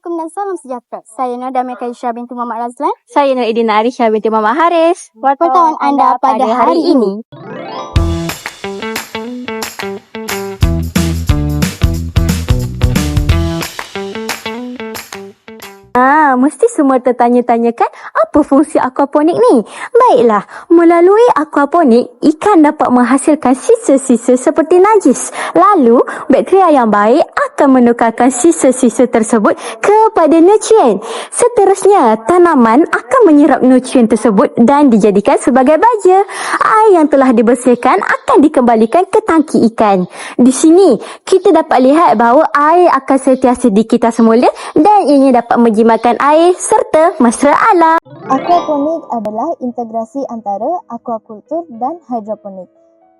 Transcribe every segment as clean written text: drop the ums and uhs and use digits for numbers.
Assalamualaikum dan salam sejahtera. Saya Nada Meka Isra binti Muhammad Razlan. Saya Nur Edina Arisha binti Muhammad Haris. Wartawan anda pada hari ini. Mesti semua tertanya-tanyakan apa fungsi aquaponik ni. Baiklah, melalui aquaponik, ikan dapat menghasilkan sisa-sisa seperti najis. Lalu, bakteria yang baik akan menukarkan sisa-sisa tersebut kepada nutrien. Seterusnya, tanaman akan menyerap nutrien tersebut dan dijadikan sebagai baja. Air yang telah dibersihkan akan dikembalikan ke tangki ikan. Di sini, kita dapat lihat bahawa air akan sentiasa di kita semula dan ini dapat menjimatkan air serta mesra alam. Aquaponik adalah integrasi antara aquakultur dan hidroponik.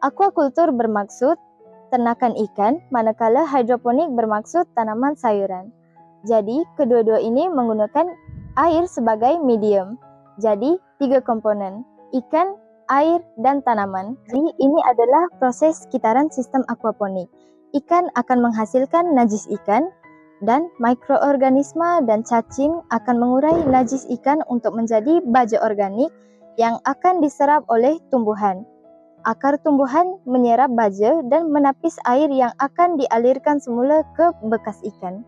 Aquakultur bermaksud ternakan ikan, manakala hidroponik bermaksud tanaman sayuran. Jadi, kedua-dua ini menggunakan air sebagai medium. Jadi, 3 komponen, ikan, air, dan tanaman. Jadi, ini adalah proses kitaran sistem aquaponik. Ikan akan menghasilkan najis ikan, dan mikroorganisma dan cacing akan mengurai najis ikan untuk menjadi baja organik yang akan diserap oleh tumbuhan. Akar tumbuhan menyerap baja dan menapis air yang akan dialirkan semula ke bekas ikan.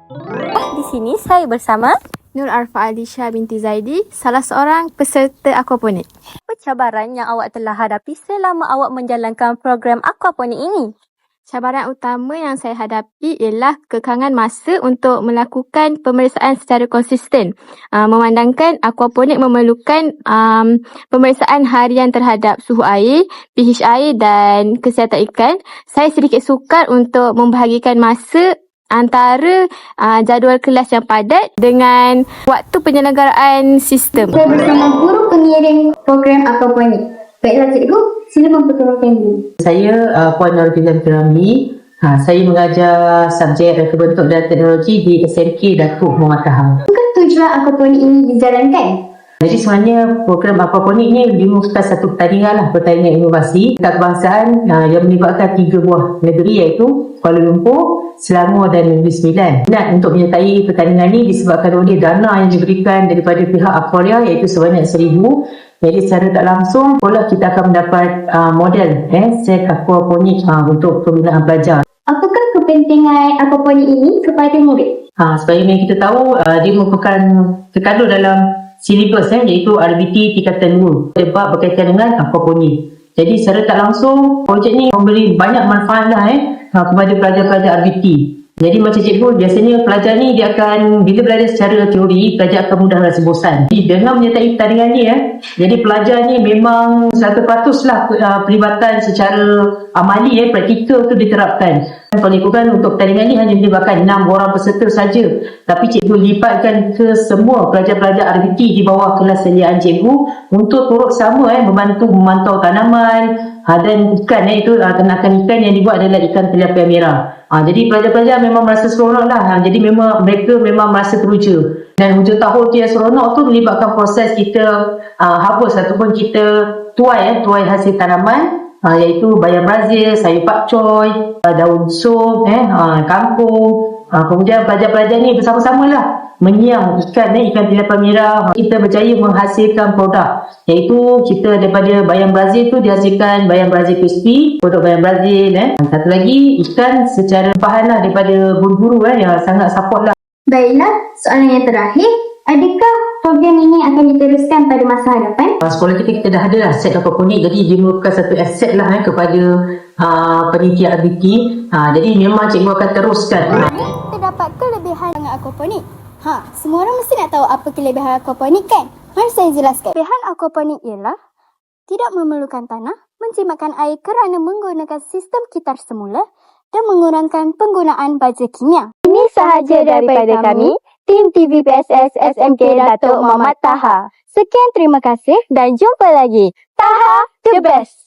Di sini saya bersama Nur Arfa Alisha binti Zaidi, salah seorang peserta aquaponik. Apa cabaran yang awak telah hadapi selama awak menjalankan program aquaponik ini? Cabaran utama yang saya hadapi ialah kekangan masa untuk melakukan pemeriksaan secara konsisten. Memandangkan aquaponik memerlukan pemeriksaan harian terhadap suhu air, pH air dan kesihatan ikan. Saya sedikit sukar untuk membahagikan masa antara jadual kelas yang padat dengan waktu penyelenggaraan sistem. Saya bersama guru pengiring program aquaponik. Baiklah cikgu, sila memperkenalkan diri. Saya Puan Nurhizan Kirami. Saya mengajar subjek reka bentuk dan teknologi di SMK Datuk Muhammad Taha. Apakah tujuan aquaponik ini dijalankan? Jadi sebenarnya program aquaponik ni dimuluskan satu pertandingan inovasi tingkat kebangsaan yang melibatkan 3 buah negeri iaitu Kuala Lumpur, Selangor dan Negeri Sembilan. Minat untuk menyertai pertandingan ini disebabkan oleh dana yang diberikan daripada pihak Aquaria iaitu sebanyak 1,000. Jadi secara tak langsung pula kita akan mendapat model set aquaponik untuk pembinaan pelajar. Apakah kepentingan aquaponik ini kepada murid? Sebagaimana kita tahu dia merupakan terkandung dalam silibus iaitu RBT tingkatan 2 sebab berkaitan dengan aquaponik. Jadi secara tak langsung projek ni memberi banyak manfaat kepada pelajar-pelajar RBT. Jadi macam cikgu, biasanya pelajar ni dia akan, bila belajar secara teori, pelajar akan mudah rasa bosan. Jadi dengan menyertai pertandingan ni jadi pelajar ni memang 100% lah perlibatan secara amali praktikal tu diterapkan. Pelikukan untuk pertandingan ni hanya melibatkan 6 orang peserta saja. Tapi cikgu lipatkan ke semua pelajar-pelajar RBT di bawah kelas sediaan cikgu untuk turut sama membantu memantau tanaman dan ikan itu ternakan ikan yang dibuat adalah ikan tilapia merah. Jadi pelajar-pelajar memang merasa seronok lah. Jadi memang mereka memang merasa teruja. Dan hujung tahun tu yang seronok tu melibatkan proses kita harvest ataupun kita tuai hasil tanaman. Iaitu bayam Brazil, sayur pakcoy, daun sup, kangkung. Kemudian pelajar-pelajar ni bersama-sama lah menyiam ikan tilapia merah. Kita berjaya menghasilkan produk iaitu kita daripada bayam Brazil tu dihasilkan bayam Brazil crispy, produk bayam Brazil. Satu lagi ikan secara bahan lah daripada buru-buru yang sangat support lah. Baiklah, soalan yang terakhir, adakah program ini akan diteruskan pada masa hadapan? Sekolah kita dah ada lah set aquaponik, jadi dia merupakan satu aset lah kepada peneliti RBT. Jadi memang cikgu akan teruskan. Terdapat kelebihan dengan aquaponik. Semua orang mesti nak tahu apa kelebihan aquaponik kan? Mari saya jelaskan. Kelebihan aquaponik ialah tidak memerlukan tanah, menjimatkan air kerana menggunakan sistem kitar semula dan mengurangkan penggunaan baja kimia. Ini sahaja daripada kami, tim TVPSS SMK Datuk Muhammad Taha. Sekian terima kasih dan jumpa lagi. Taha, the best!